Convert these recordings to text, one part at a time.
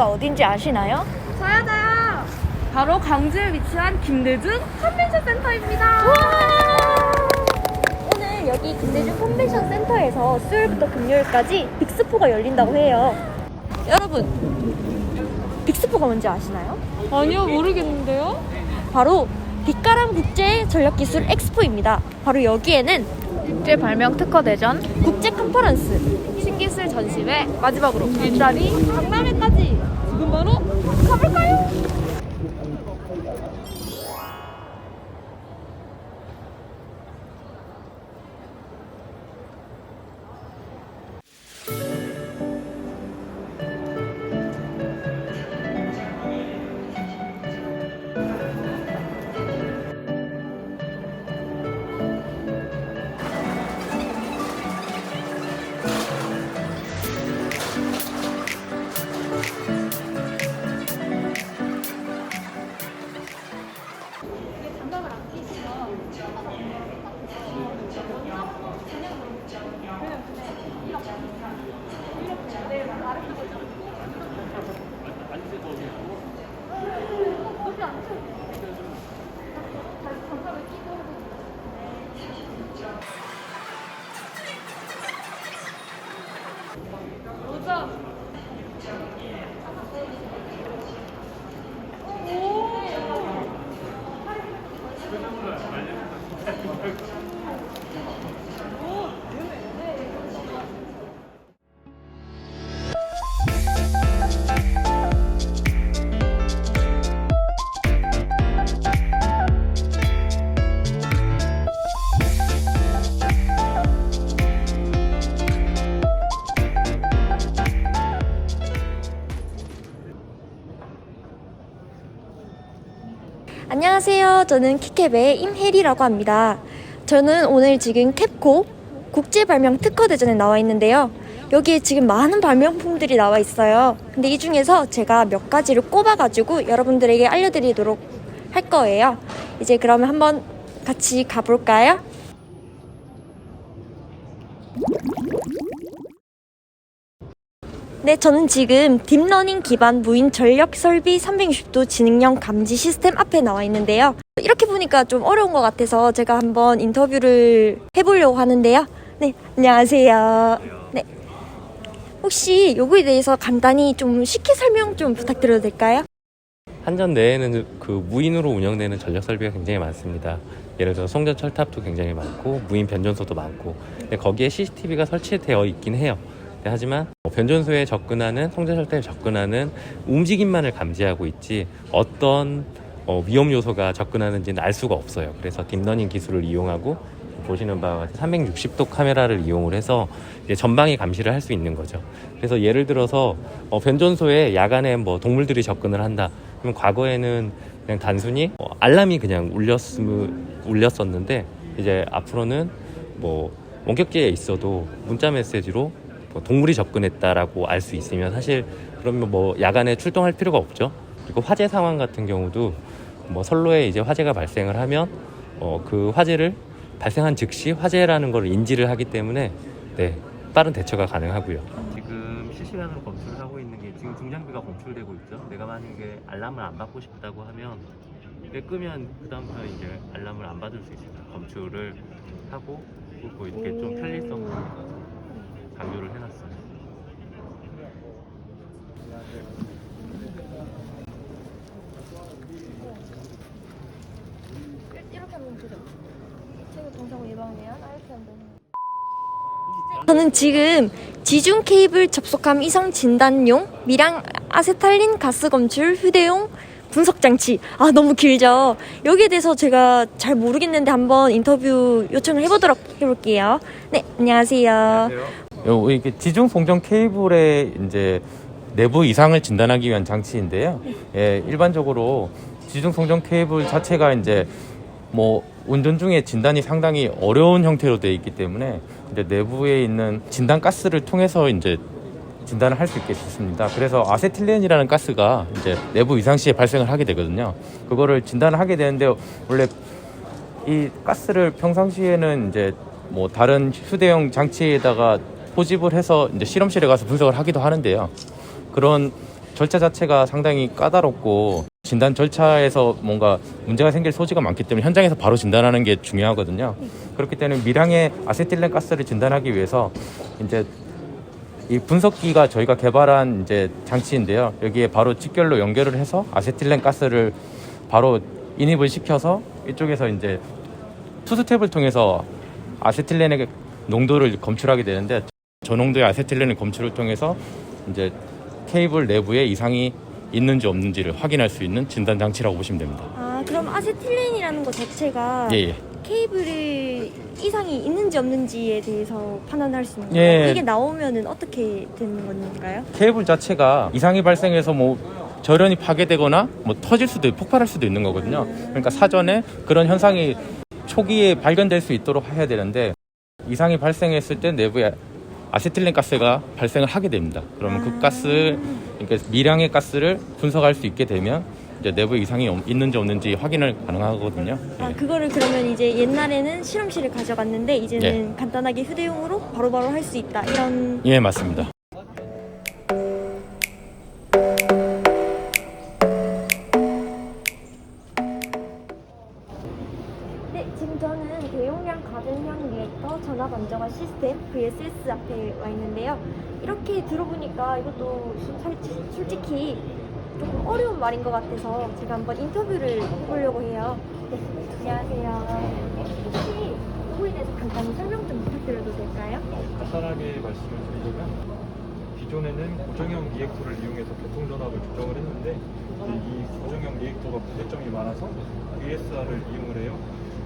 여기가 어딘지 아시나요? 저요. 바로 광주에 위치한 김대중 컨벤션 센터입니다. 오늘 여기 김대중 컨벤션 센터에서 수요일부터 금요일까지 빅스포가 열린다고 해요. 여러분, 빅스포가 뭔지 아시나요? 아니요, 모르겠는데요. 바로 빅가람 국제 전력기술 엑스포입니다. 바로 여기에는 국제 발명 특허 대전, 국제 컨퍼런스, 신기술 전시회, 마지막으로 일자리, 박람회까지 지금 바로 가볼까요? 안녕하세요. 저는 키캡의 임혜리라고 합니다. 저는 오늘 지금 캡코 국제발명 특허대전에 나와 있는데요. 여기에 지금 많은 발명품들이 나와 있어요. 근데 이 중에서 제가 몇 가지를 꼽아가지고 여러분들에게 알려드리도록 할 거예요. 이제 그러면 한번 같이 가볼까요? 네, 저는 지금 딥러닝 기반 무인 전력 설비 360도 지능형 감지 시스템 앞에 나와 있는데요. 이렇게 보니까 좀 어려운 것 같아서 제가 한번 인터뷰를 해보려고 하는데요. 네, 안녕하세요. 네, 혹시 요거에 대해서 간단히 좀 쉽게 설명 좀 부탁드려도 될까요? 한전 내에는 그 무인으로 운영되는 전력 설비가 굉장히 많습니다. 예를 들어 송전 철탑도 굉장히 많고 무인 변전소도 많고, 근데 거기에 CCTV가 설치되어 있긴 해요. 하지만 변전소에 접근하는, 송전 철탑에 접근하는 움직임만을 감지하고 있지 어떤 위험 요소가 접근하는지는 알 수가 없어요. 그래서 딥러닝 기술을 이용하고 보시는 바와 같이 360도 카메라를 이용을 해서 이제 전방위 감시를 할 수 있는 거죠. 그래서 예를 들어서 변전소에 야간에 뭐 동물들이 접근을 한다. 그러면 과거에는 그냥 단순히 알람이 그냥 울렸었는데, 이제 앞으로는 뭐 원격지에 있어도 문자 메시지로 동물이 접근했다라고 알 수 있으면, 사실 그러면 뭐 야간에 출동할 필요가 없죠. 그리고 화재 상황 같은 경우도 뭐 선로에 이제 화재가 발생을 하면 그 화재를 발생한 즉시 화재라는 걸 인지를 하기 때문에 네, 빠른 대처가 가능하고요. 지금 실시간으로 검출을 하고 있는 게, 지금 중장비가 검출되고 있죠. 내가 만약에 알람을 안 받고 싶다고 하면 끄면 그 다음부터 이제 알람을 안 받을 수 있습니다. 검출을 하고, 그리고 이렇게 좀 편리성으로 강조를 해놨어요. 이렇게 하면 되죠. 최고 동사고 예방위한 이렇게 하면 되는. 저는 지금 지중 케이블 접속함 이상 진단용 미량 아세탈린 가스 검출 휴대용 분석 장치. 아, 너무 길죠. 여기에 대해서 제가 잘 모르겠는데 한번 인터뷰 요청을 해보도록 해볼게요. 네, 안녕하세요. 안녕하세요. 이게 지중 송전 케이블의 이제 내부 이상을 진단하기 위한 장치인데요. 예, 일반적으로 지중 송전 케이블 자체가 이제 뭐 운전 중에 진단이 상당히 어려운 형태로 되어 있기 때문에 이제 내부에 있는 진단 가스를 통해서 이제 진단을 할 수 있게 됐습니다. 그래서 아세틸렌이라는 가스가 이제 내부 이상 시에 발생을 하게 되거든요. 그거를 진단을 하게 되는데, 원래 이 가스를 평상시에는 이제 뭐 다른 휴대용 장치에다가 포집을 해서 이제 실험실에 가서 분석을 하기도 하는데요. 그런 절차 자체가 상당히 까다롭고 진단 절차에서 뭔가 문제가 생길 소지가 많기 때문에 현장에서 바로 진단하는 게 중요하거든요. 그렇기 때문에 미량의 아세틸렌 가스를 진단하기 위해서 이제 이 분석기가 저희가 개발한 이제 장치인데요. 여기에 바로 직결로 연결을 해서 아세틸렌 가스를 바로 인입을 시켜서 이쪽에서 이제 투스텝을 통해서 아세틸렌의 농도를 검출하게 되는데, 저 농도의 아세틸렌의 검출을 통해서 이제 케이블 내부에 이상이 있는지 없는지를 확인할 수 있는 진단 장치라고 보시면 됩니다. 아, 그럼 아세틸렌이라는 것 자체가 예. 케이블에 이상이 있는지 없는지에 대해서 판단할 수 있는 예. 거예요? 이게 나오면은 어떻게 되는 건가요? 케이블 자체가 이상이 발생해서 뭐 절연이 파괴되거나 뭐 터질 수도 있고 폭발할 수도 있는 거거든요. 그러니까 사전에 그런 현상이 초기에 발견될 수 있도록 해야 되는데, 이상이 발생했을 때 내부에 아세틸렌 가스가 발생을 하게 됩니다. 그러면 그 가스, 그러니까 미량의 가스를 분석할 수 있게 되면 이제 내부에 이상이 있는지 없는지 확인을 가능하거든요. 아, 그거를 그러면 이제 옛날에는 실험실에 가져갔는데 이제는 간단하게 휴대용으로 바로바로 할 수 있다, 이런. 예, 맞습니다. 네, 지금 저는 대용량 가정형 리액터 전압 안정화 시스템 VSS 앞에 와 있는데요. 이렇게 들어보니까 이것도 솔직히 조금 어려운 말인 것 같아서 제가 한번 인터뷰를 해보려고 해요. 네, 안녕하세요. 혹시 이거에 대해서 간단히 설명 좀 부탁드려도 될까요? 간단하게 말씀을 드리자면, 기존에는 고정형 리액터를 이용해서 교통전압을 조정을 했는데, 이제 이 고정형 리액터가 문제점이 많아서 VSR을 이용을 해요.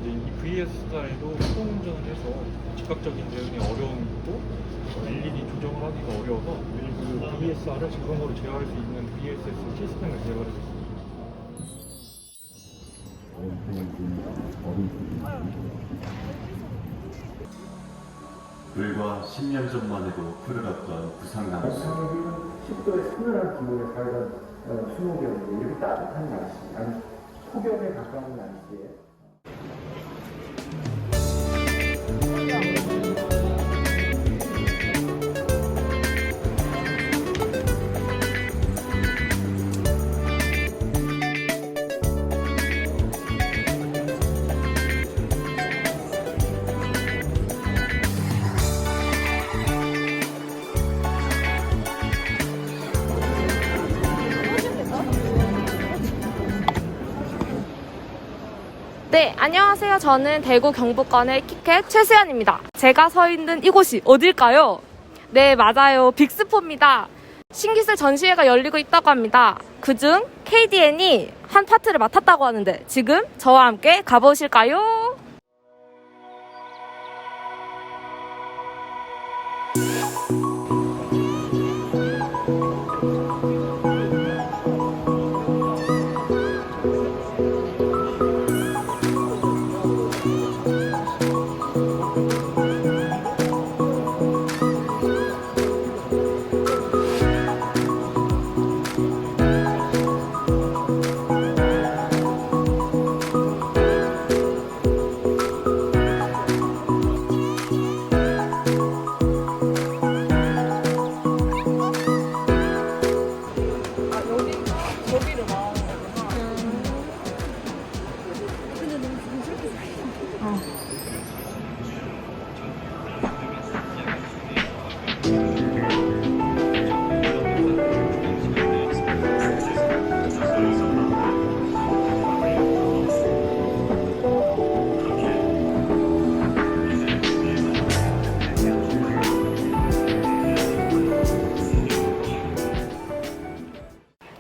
이제 이 VSR도 수동 운전을 해서 즉각적인 대응이 어려움이 있고 일일이 조정을 하기가 어려워서 그 VSR을 자동으로 제어할 수 있는 VSS 시스템을 개발했습니다. 불과 10년 전만 해도 풀어갔던 부상남. 10도의 서늘한 기온에 살던 수목이었는데 이렇게 따뜻한 날씨, 아니 폭염에 가까운 날씨에 네, 안녕하세요. 저는 대구 경북권의 키캣 최수연입니다. 제가 서 있는 이곳이 어딜까요? 네, 맞아요. 빅스포입니다. 신기술 전시회가 열리고 있다고 합니다. 그중 KDN이 한 파트를 맡았다고 하는데 지금 저와 함께 가보실까요?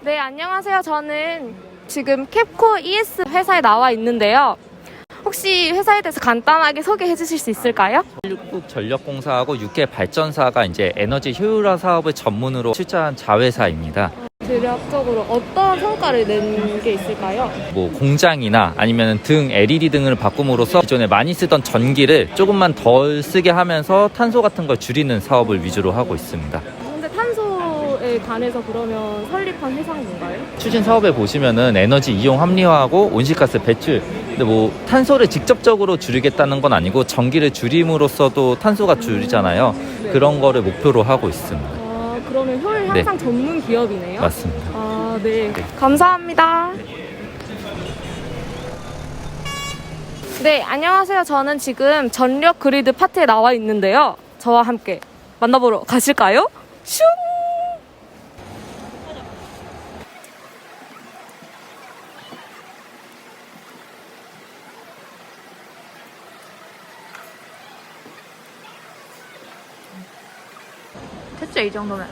네, 안녕하세요. 저는 지금 캡코 ES 회사에 나와 있는데요. 혹시 회사에 대해서 간단하게 소개해 주실 수 있을까요? 한국전력공사하고 6개 발전사가 이제 에너지 효율화 사업을 전문으로 출자한 자회사입니다. 대략적으로 어떤 성과를 낸 게 있을까요? 뭐 공장이나 아니면 등 LED 등을 바꿈으로써 기존에 많이 쓰던 전기를 조금만 덜 쓰게 하면서 탄소 같은 걸 줄이는 사업을 위주로 하고 있습니다. 근데 탄소에 관해서 그러면 설립한 회사인 건가요? 추진 사업에 보시면은 에너지 이용 합리화하고 온실가스 배출. 근데 뭐 탄소를 직접적으로 줄이겠다는 건 아니고 전기를 줄임으로써도 탄소가 줄이잖아요. 그런 거를 목표로 하고 있습니다. 그러면 효율 향상 전문 기업이네요? 맞습니다. 아, 네. 감사합니다. 네, 안녕하세요. 저는 지금 전력 그리드 파트에 나와 있는데요. 저와 함께 만나보러 가실까요? 슝! 됐죠, 이 정도면.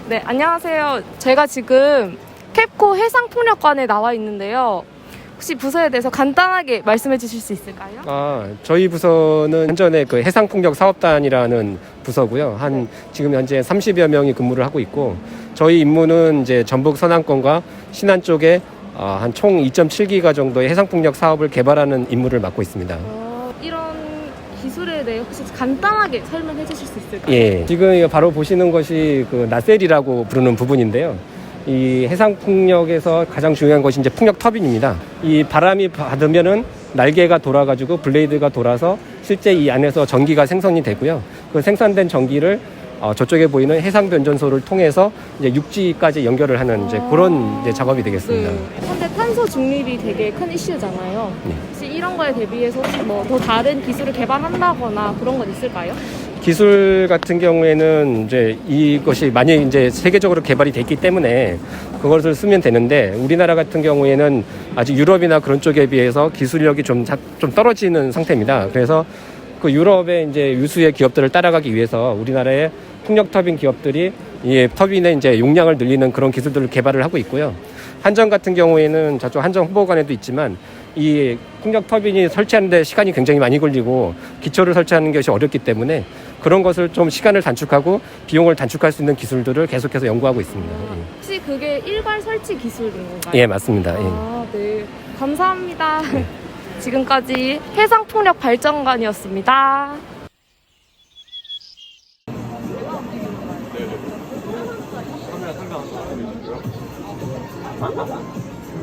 네, 안녕하세요. 제가 지금 캡코 해상풍력관에 나와 있는데요. 혹시 부서에 대해서 간단하게 말씀해 주실 수 있을까요? 저희 부서는 현존의 그 해상풍력 사업단이라는 부서고요. 지금 현재 30여 명이 근무를 하고 있고, 저희 임무는 이제 전북 서남권과 신안 쪽에 한 총 2.7기가 정도의 해상풍력 사업을 개발하는 임무를 맡고 있습니다. 이런 기술에 대해 혹시 간단하게 설명해 주실 수 있을까요? 예, 지금 바로 보시는 것이 그 나셀이라고 부르는 부분인데요. 이 해상풍력에서 가장 중요한 것이 이제 풍력 터빈입니다. 이 바람이 받으면은 날개가 돌아가지고 블레이드가 돌아서 실제 이 안에서 전기가 생성이 되고요. 그 생산된 전기를 저쪽에 보이는 해상 변전소를 통해서 이제 육지까지 연결을 하는 이제 그런 이제 작업이 되겠습니다. 네. 현재 탄소 중립이 되게 큰 이슈잖아요. 네. 혹시 이런 거에 대비해서 혹시 뭐 더 다른 기술을 개발한다거나 그런 건 있을까요? 기술 같은 경우에는 이제 이것이 많이 이제 세계적으로 개발이 됐기 때문에 그것을 쓰면 되는데, 우리나라 같은 경우에는 아직 유럽이나 그런 쪽에 비해서 기술력이 좀 떨어지는 상태입니다. 그래서 그 유럽의 이제 유수의 기업들을 따라가기 위해서 우리나라의 풍력 터빈 기업들이 이 터빈의 이제 용량을 늘리는 그런 기술들을 개발을 하고 있고요. 한전 같은 경우에는 저쪽 한전 홍보관에도 있지만, 이 풍력 터빈이 설치하는데 시간이 굉장히 많이 걸리고 기초를 설치하는 것이 어렵기 때문에 그런 것을 좀 시간을 단축하고 비용을 단축할 수 있는 기술들을 계속해서 연구하고 있습니다. 혹시 그게 일괄 설치 기술인 건가요? 예, 맞습니다. 예. 네. 감사합니다. 지금까지 해상풍력 발전관이었습니다.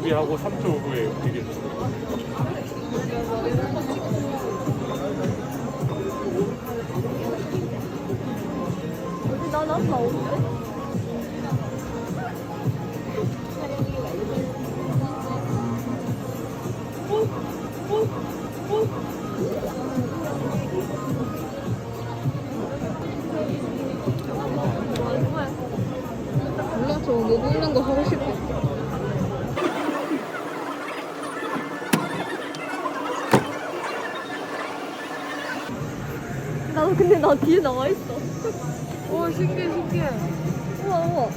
준비하고 3초 후에 움직이겠습니다. 몰라, 저 먹는 거 하고 싶어. 근데 나 뒤에 나와 있어. 오, 신기해, 신기해. 우와, 우와.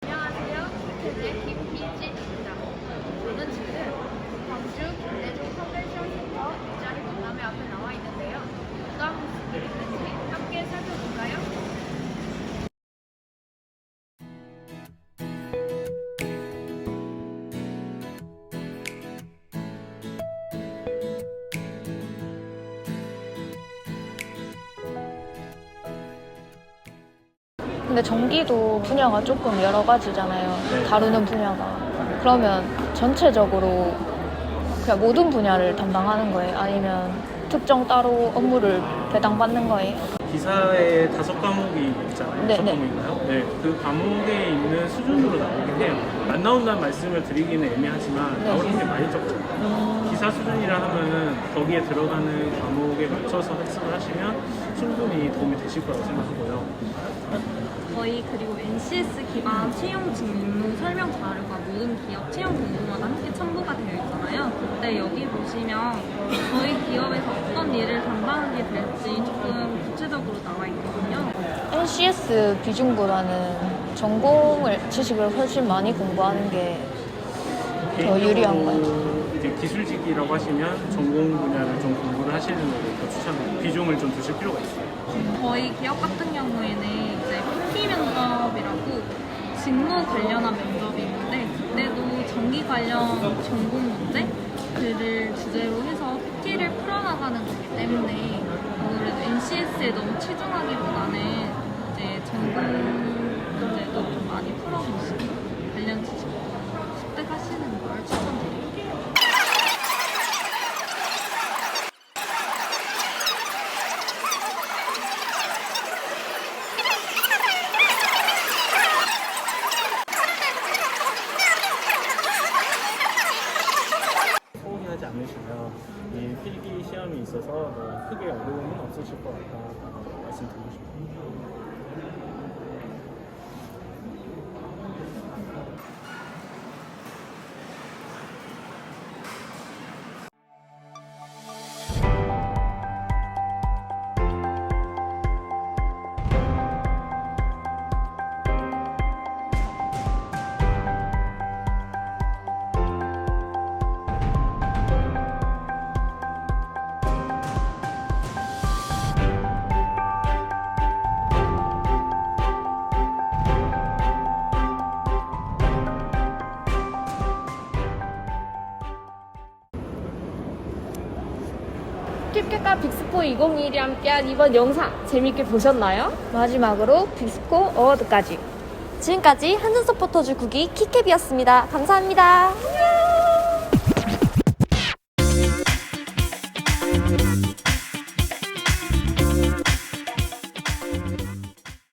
안녕하세요. 캡틴의 김민지입니다. 저는 지금 광주 김대중 컨벤션 센터 일자리 박람회 앞에 나와 있는데요. 어떤 모습들이 있는지 함께 살펴볼까요? 근데 전기도 분야가 조금 여러 가지잖아요. 다루는 분야가. 그러면 전체적으로 그냥 모든 분야를 담당하는 거예요? 아니면 특정 따로 업무를 배당받는 거예요? 기사에 5과목이 있잖아요. 네, 6과목인가요? 네. 그 과목에 있는 수준으로 나오긴 해요. 안 나온다는 말씀을 드리기는 애매하지만 나오는 게 많이 적죠. 기사 수준이라 하면은 거기에 들어가는 과목에 맞춰서 학습을 하시면 충분히 도움이 되실 거라고 생각하고요. 저희 그리고 NCS 기반 채용 직무 설명 자료가 모든 기업 채용 공고마다 함께 첨부가 되어 있잖아요. 그때 여기 보시면 저희 기업에서 어떤 일을 담당하게 될지 조금 구체적으로 나와 있거든요. NCS 비중보다는 전공을 지식을 훨씬 많이 공부하는 게 더 유리한가요? 이제 기술직이라고 하시면 전공 분야를 좀 공부를 하시는 거를 더 추천합니다. 비중을 좀 두실 필요가 있어요. 저희 기업 같은 경우에는 이제 PT 면접이라고 직무 관련한 면접이 있는데 그때도 전기 관련 전공 문제들을 주제로 해서 PT를 풀어나가는 거기 때문에 아무래도 NCS에 너무 치중하기보다는 이제 전공 문제도 좀 많이 풀어보시고 관련 지식 습득하시는 걸 추천드릴게요. 소홀히 하지 않으시면 이 필기 시험이 있어서 크게 어려움은 없으실 것 같다고 말씀드리고 싶습니다. 킵캣과 빅스포 2021이 함께한 이번 영상 재밌게 보셨나요? 마지막으로 빅스코 어워드까지. 지금까지 한준 서포터즈 9기 키캡이었습니다. 감사합니다. 안녕.